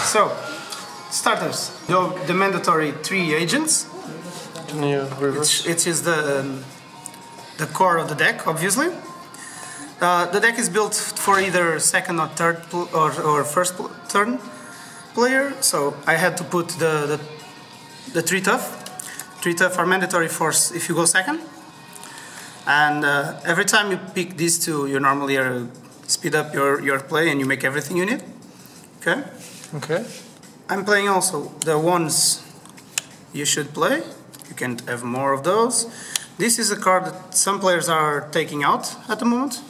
So, starters. The mandatory 3 agents. Can you reverse? It is the core of the deck, obviously. The deck is built for either second or third or first turn player. So I had to put the 3 tough. 3 tough are mandatory for if you go second. And every time you pick these 2, you normally speed up your play and you make everything you need. Okay? Okay. I'm playing also the ones you should play. You can have more of those. This is a card that some players are taking out at the moment.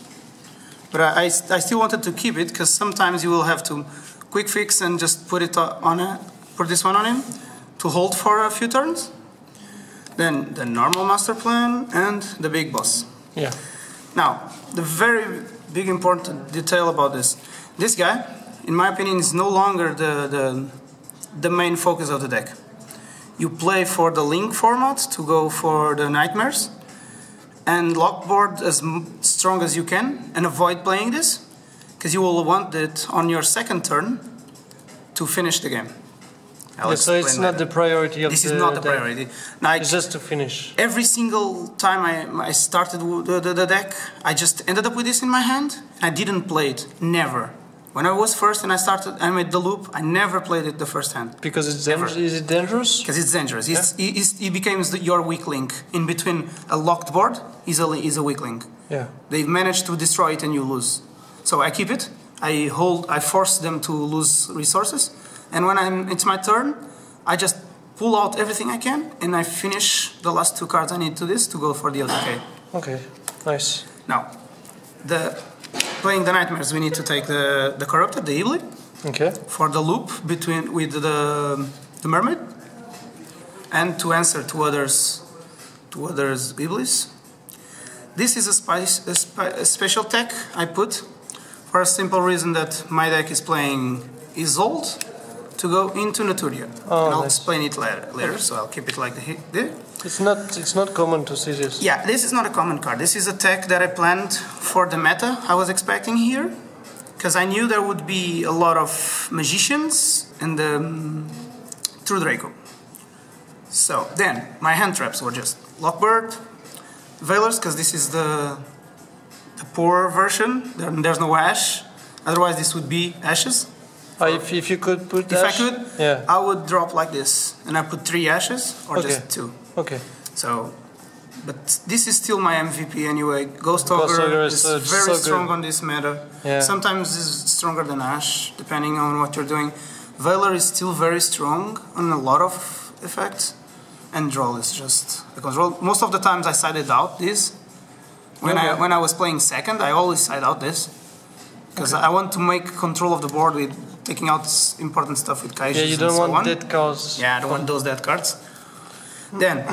But I still wanted to keep it because sometimes you will have to quick fix and just put it on put this one on him to hold for a few turns. Then the normal master plan and the big boss. Yeah. Now, the very big important detail about this guy, in my opinion, is no longer the main focus of the deck. You play for the link format to go for the nightmares and lock board as strong as you can and avoid playing this because you will want it on your second turn to finish the game. So it's not the priority of this is not the priority. Now, it's just to finish. Every single time I started the deck, I just ended up with this in my hand. I didn't play it, never. When I was first and I made the loop, I never played it the first hand. Because it's dangerous? Is it dangerous? Because it's dangerous. Yeah. It becomes your weak link. In between a locked board is a weak link. Yeah. They've managed to destroy it and you lose. So I keep it. I force them to lose resources. And when it's my turn, I just pull out everything I can and I finish the last 2 cards I need to this to go for the LTK. Okay, nice. Now, playing the nightmares, we need to take the corrupted, the Iblis, okay, for the loop with the mermaid, and to answer to others Iblis. This is a special tech I put for a simple reason that my deck is playing Isolde to go into Naturia. Oh, and I'll nice. explain it later, so I'll keep it like this. It's not common to see this. Yeah, this is not a common card. This is a tech that I planned for the meta I was expecting here. Because I knew there would be a lot of magicians and True Draco. So then, my hand traps were just Lockbird, Veilers, because this is the poor version. There's no Ash. Otherwise this would be Ashes. If you could put If Ash, I could, yeah. I would drop like this. And I put 3 Ashes or Okay. just 2. Okay. So, but this is still my MVP anyway. Ghost Ogre is very strong on this meta. Yeah. Sometimes it's stronger than Ash, depending on what you're doing. Veiler is still very strong on a lot of effects. And Droll is just a control. Most of the times I sided out this. When I was playing second, I always side out this. Because I want to make control of the board with taking out important stuff with Kaijus. Yeah, you don't want dead cards. Yeah, I don't want those dead cards. Then,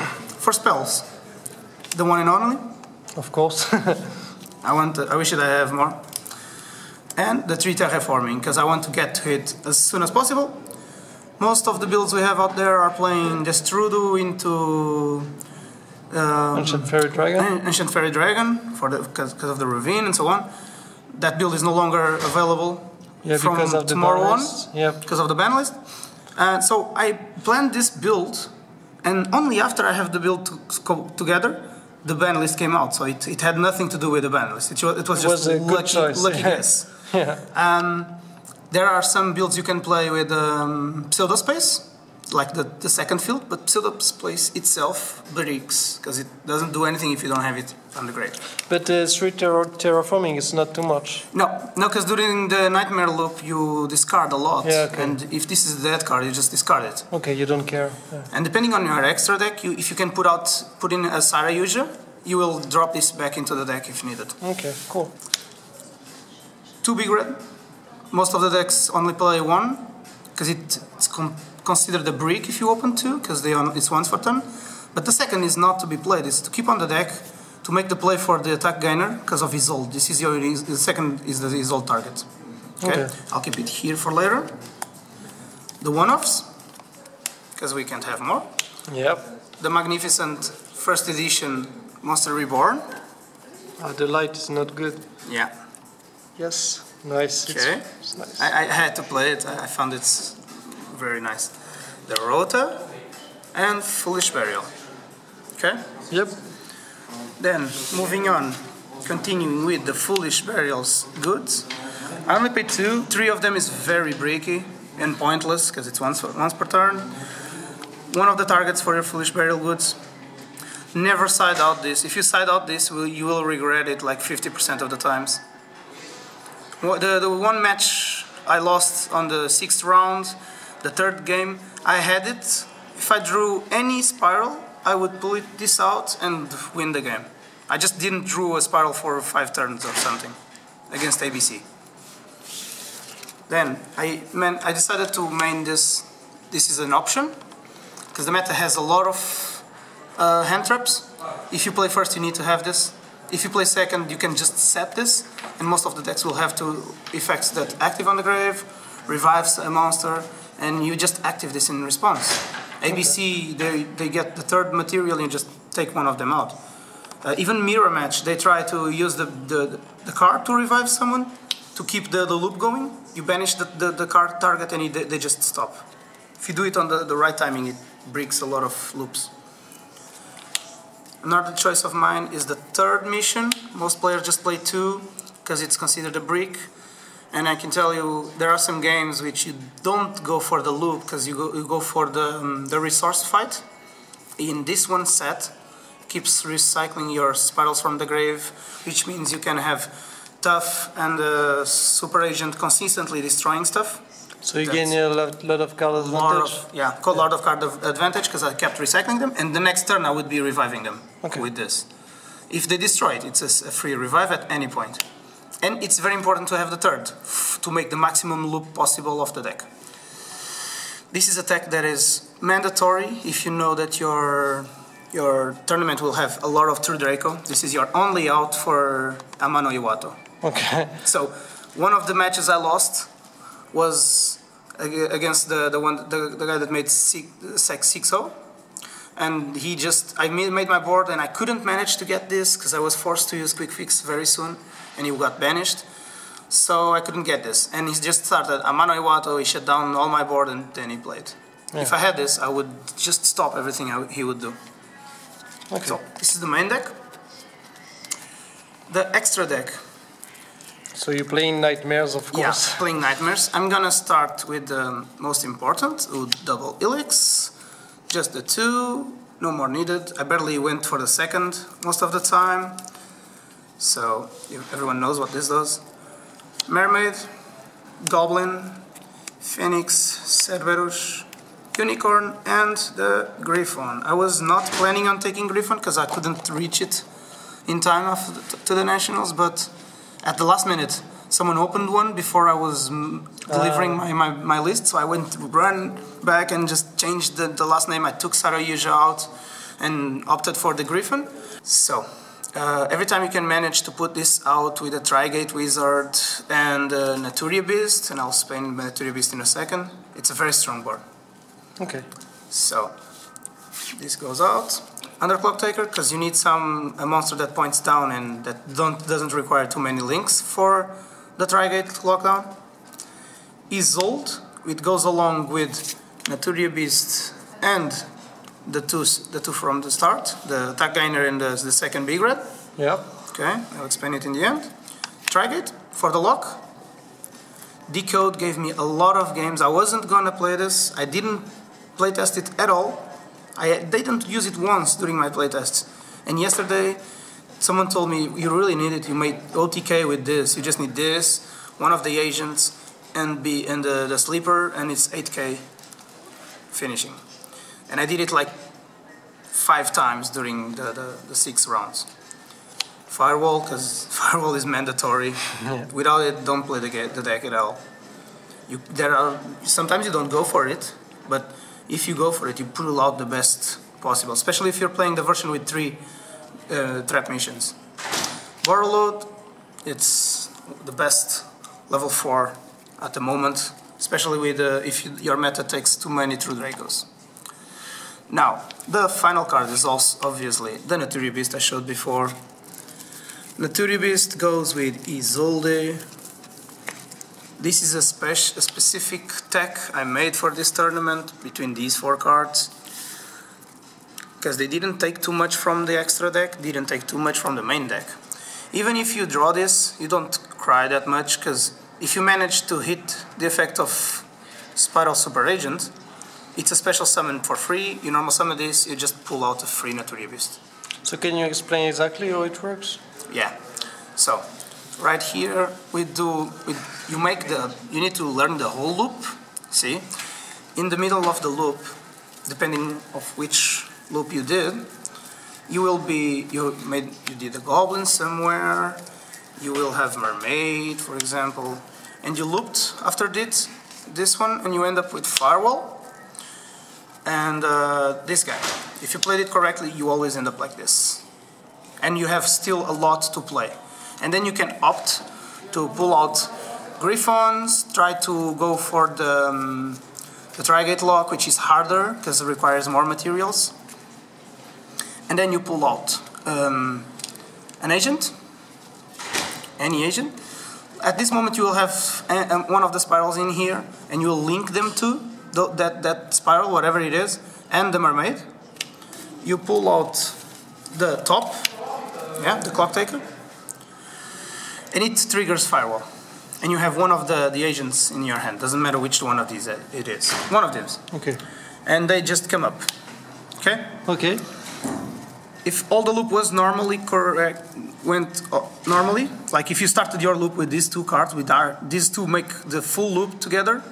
for spells, the one and only. Of course. I wish that I have more. And the 3 terraforming, because I want to get to it as soon as possible. Most of the builds we have out there are playing Destrudo into Ancient Fairy Dragon. Ancient Fairy Dragon because of the ravine and so on. That build is no longer available from because of the tomorrow on. Yep. Because of the ban list. So I planned this build, and only after I have the build together, the ban list came out. So it had nothing to do with the ban list. It was just a good choice. Lucky guess. Yeah. There are some builds you can play with Pseudospace, like the second field, but Pseudospace itself breaks, because it doesn't do anything if you don't have it on the grave. But 3 terraforming is not too much. No, because during the Nightmare loop you discard a lot, Yeah, okay. and if this is the dead card, you just discard it. Okay, you don't care. Yeah. And depending on your extra deck, if you can put in a Sara user, you will drop this back into the deck if needed. Okay, cool. 2 big red. Most of the decks only play 1, because it's considered a brick if you open 2, because it's once per turn. But the second is not to be played, it's to keep on the deck to make the play for the attack gainer because of Isolde. This is the second is the Isolde target. Okay? I'll keep it here for later. The one-offs, because we can't have more. Yep. The magnificent first edition Monster Reborn. The light is not good. Yeah. Yes. Nice. Okay. It's nice. I had to play it. I found it very nice. The Rota and Foolish Burial. Okay? Yep. Then, moving on, continuing with the Foolish Burial's goods. I only played 2. 3 of them is very breaky and pointless because it's once per turn. One of the targets for your Foolish Burial goods. Never side out this. If you side out this, you will regret it like 50% of the times. The one match I lost on the 6th round, the 3rd game, I had it. If I drew any Spyral, I would pull this out and win the game. I just didn't draw a Spyral for 5 turns or something against ABC. Then I decided to main this. This is an option because the meta has a lot of hand traps. If you play first, you need to have this. If you play second, you can just set this, and most of the decks will have 2 effects that active on the grave, revives a monster, and you just active this in response. ABC, they get the 3rd material and you just take one of them out. Even Mirror Match, they try to use the card to revive someone, to keep the loop going. You banish the card target and they just stop. If you do it on the right timing, it breaks a lot of loops. Another choice of mine is the 3rd mission. Most players just play 2 because it's considered a brick. And I can tell you, there are some games which you don't go for the loop because you go for the resource fight. In this one set, keeps recycling your Spyrals from the grave, which means you can have Tough and Super Agent consistently destroying stuff. So you gain a lot of card advantage? A lot of card advantage because I kept recycling them, and the next turn I would be reviving them with this. If they destroy it, it's a free revive at any point. And it's very important to have the 3rd to make the maximum loop possible of the deck. This is a tech that is mandatory if you know that your tournament will have a lot of True Draco. This is your only out for Amano Iwato. Okay. So one of the matches I lost was against the guy that made Sec 6-0, and I made my board and I couldn't manage to get this because I was forced to use Quick Fix very soon, and he got banished, so I couldn't get this. And he just started Amano Iwato, he shut down all my board, and then he played. Yeah. If I had this, I would just stop everything he would do. Okay. So this is the main deck. The extra deck. So you're playing Nightmares, of course. Yeah, playing Nightmares. I'm gonna start with the most important, with double Elix. Just the 2, no more needed. I barely went for the 2nd most of the time. So everyone knows what this does. Mermaid, Goblin, Phoenix, Cerberus, Unicorn, and the Griffon. I was not planning on taking Griffon because I couldn't reach it in time to the Nationals, but at the last minute, someone opened one before I was delivering my list, so I ran back and just changed the last name. I took Sarayuja out and opted for the Griffon. So, every time you can manage to put this out with a Trigate Wizard and a Naturia Beast, and I'll explain Naturia Beast in a second, it's a very strong board. Okay. So, this goes out. Underclock Taker, because you need a monster that points down and that doesn't require too many links for the Trigate lockdown. Isolde, it goes along with Naturia Beast and the two from the start, the attack gainer and the 2nd big red. Yep. Okay, I'll explain it in the end. Trigate for the lock. Decode gave me a lot of games. I wasn't gonna play this. I didn't playtest it at all. I didn't use it once during my playtests. And yesterday, someone told me, you really need it. You made OTK with this. You just need this, one of the agents, and the sleeper, and it's 8k finishing. And I did it like 5 times during the 6 rounds. Firewall, because Firewall is mandatory. Yeah. Without it, don't play the deck at all. Sometimes you don't go for it, but if you go for it, you pull out the best possible, especially if you're playing the version with 3 trap missions. Warlord, it's the best level 4 at the moment, especially with if your meta takes too many True Dracos. Now, the final card is also obviously the Naturia Beast I showed before. Naturia Beast goes with Isolde, This is a specific deck I made for this tournament between these 4 cards. Because they didn't take too much from the extra deck, didn't take too much from the main deck. Even if you draw this, you don't cry that much, because if you manage to hit the effect of Spyral Super Agent, it's a special summon for free. You normal summon this, you just pull out a free Naturia Beast. So can you explain exactly how it works? Yeah. So right here you need to learn the whole loop. See, in the middle of the loop, depending of which loop you did, you did a goblin somewhere. You will have mermaid, for example, and you looped after this one, and you end up with firewall. And this guy, if you played it correctly, you always end up like this. And you have still a lot to play. And then you can opt to pull out Griffons, try to go for the Trigate Lock, which is harder because it requires more materials. And then you pull out an agent, any agent. At this moment you will have one of the spirals in here, and you will link them to that spiral, whatever it is, and the mermaid. You pull out the top, the clock taker, and it triggers firewall. And you have one of the agents in your hand. Doesn't matter which one of these it is. One of these. Okay. And they just come up. Okay? Okay. If all the loop was normally correct, went normally, like if you started your loop with these 2 cards, these 2 make the full loop together,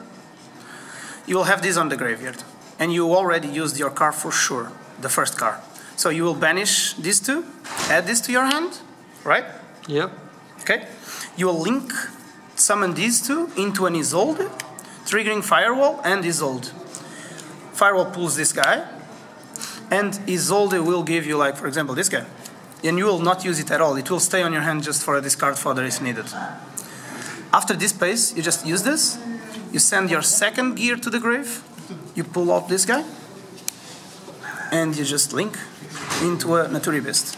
you will have this on the graveyard. And you already used your card for sure, the first card. So you will banish these 2, add this to your hand, right? Yep. Okay. You will summon these 2 into an Isolde, triggering Firewall and Isolde. Firewall pulls this guy, and Isolde will give you, like, for example, this guy. And you will not use it at all. It will stay on your hand just for a discard fodder if needed. After this phase, you just use this. You send your second gear to the grave. You pull out this guy. And you just link into a Naturia Beast.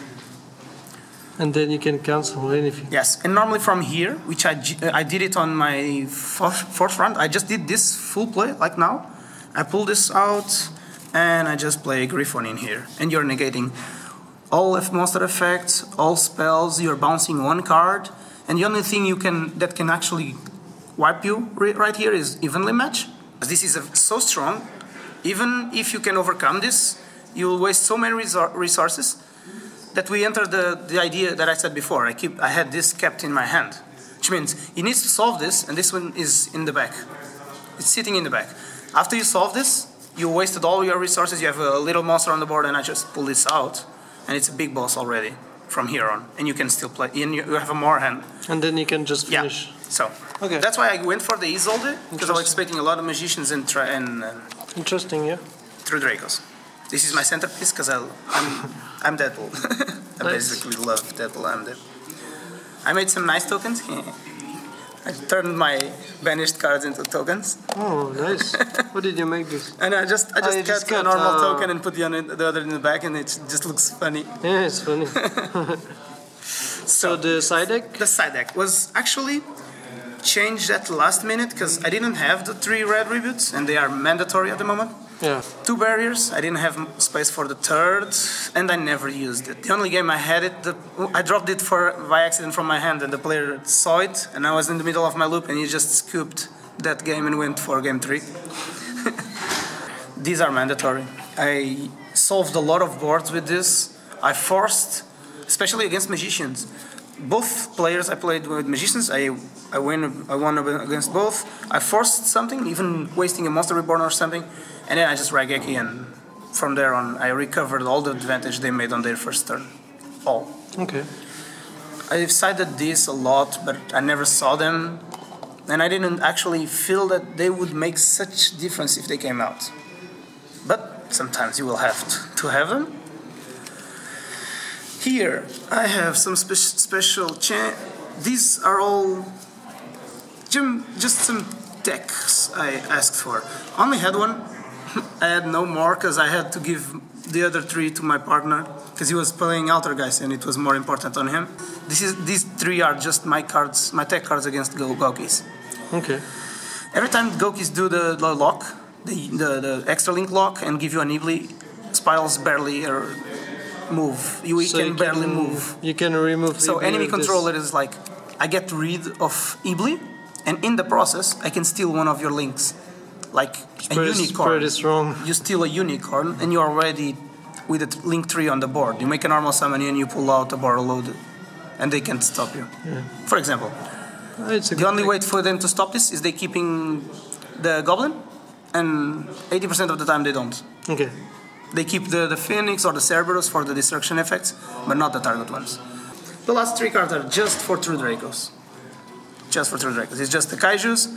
And then you can cancel anything. Yes, and normally from here, which I did it on my fourth round, I just did this full play, like now. I pull this out, and I just play Griffon in here. And you're negating all monster effects, all spells, you're bouncing 1 card, and the only thing that can actually wipe you right here is evenly match. This is so strong, even if you can overcome this, you'll waste so many resources that we enter the idea that I said before. I had this kept in my hand, which means he needs to solve this, and this one is in the back. It's sitting in the back. After you solve this, you wasted all your resources, you have a little monster on the board, and I just pull this out, and it's a big boss already from here on, and you can still play, and you have a more hand. And then you can just finish. Yeah, so okay. That's why I went for the Isolde, because I was expecting a lot of magicians and interesting, yeah. Through Dracos. This is my centerpiece because I'm Deadpool. I basically love Deadpool. I'm Deadpool. I made some nice tokens. I turned my banished cards into tokens. Oh, nice. What did you make this? And I just cut a normal token and put the other in the back, and it just looks funny. Yeah, it's funny. So the side deck? The side deck was actually changed at the last minute because I didn't have the 3 red reboots, and they are mandatory at the moment. Yeah. 2 barriers, I didn't have space for the 3rd, and I never used it. The only game I had it, I dropped it by accident from my hand, and the player saw it, and I was in the middle of my loop, and he just scooped that game and went for game 3. These are mandatory. I solved a lot of boards with this. I forced, especially against magicians. Both players I played with magicians, I won against both. I forced something, even wasting a Monster Reborn or something, and then I just Raigeki, and from there on I recovered all the advantage they made on their first turn. All. Okay. I decided this a lot, but I never saw them, and I didn't actually feel that they would make such difference if they came out. But sometimes you will have to have them. Here I have some special these are all just some decks I asked for. Only had one. I had no more because I had to give the other 3 to my partner because he was playing Altergeist and it was more important on him. These 3 are just my cards, my tech cards against Gokis. Okay. Every time Gokis do the lock, the extra link lock, and give you an Ibli, Spirals barely move. You can barely move. You can remove. So Ibli enemy with this. controller is like, I get rid of Ibli, and in the process, I can steal one of your links, like a unicorn. Pretty strong. You steal a unicorn, and you're already with a link tree on the board. You make a normal summon, and you pull out a bar load, and they can't stop you. Yeah. For example, the only way for them to stop this is they keeping the goblin, and 80% of the time they don't. Okay. They keep the Phoenix or the Cerberus for the destruction effects, but not the target ones. The last 3 cards are just for True Dracos. Just for True Dracos. It's just the Kaijus.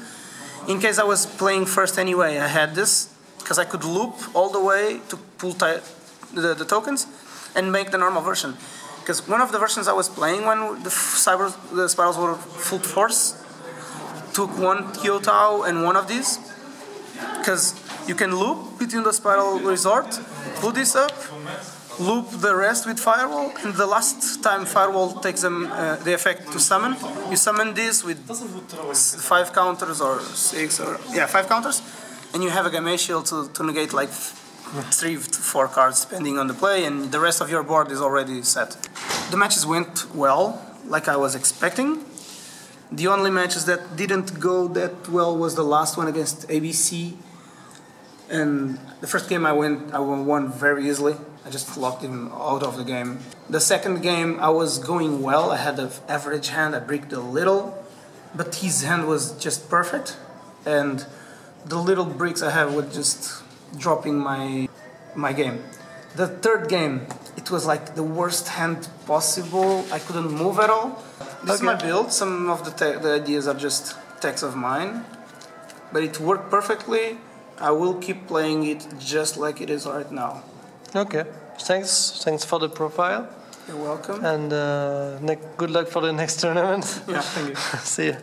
In case I was playing first anyway, I had this, because I could loop all the way to pull the tokens and make the normal version. Because one of the versions I was playing when the Spirals were full force took one Kyotao and one of these. Because you can loop between the Spiral Resort, put this up, loop the rest with Firewall, and the last time Firewall takes the effect to summon, you summon this with 5 counters or 6 or 5 counters, and you have a Game Shield to negate like 3 to 4 cards depending on the play, and the rest of your board is already set. The matches went well, like I was expecting. The only matches that didn't go that well was the last one against ABC. And the first game I won very easily. I just locked him out of the game. The second game I was going well. I had an average hand. I bricked a little, but his hand was just perfect. And the little bricks I have were just dropping my game. The third game, it was like the worst hand possible. I couldn't move at all. This is my build. Some of the ideas are just techs of mine, but it worked perfectly. I will keep playing it just like it is right now. Okay. Thanks for the profile. You're welcome. And good luck for the next tournament. Yeah, thank you. See you.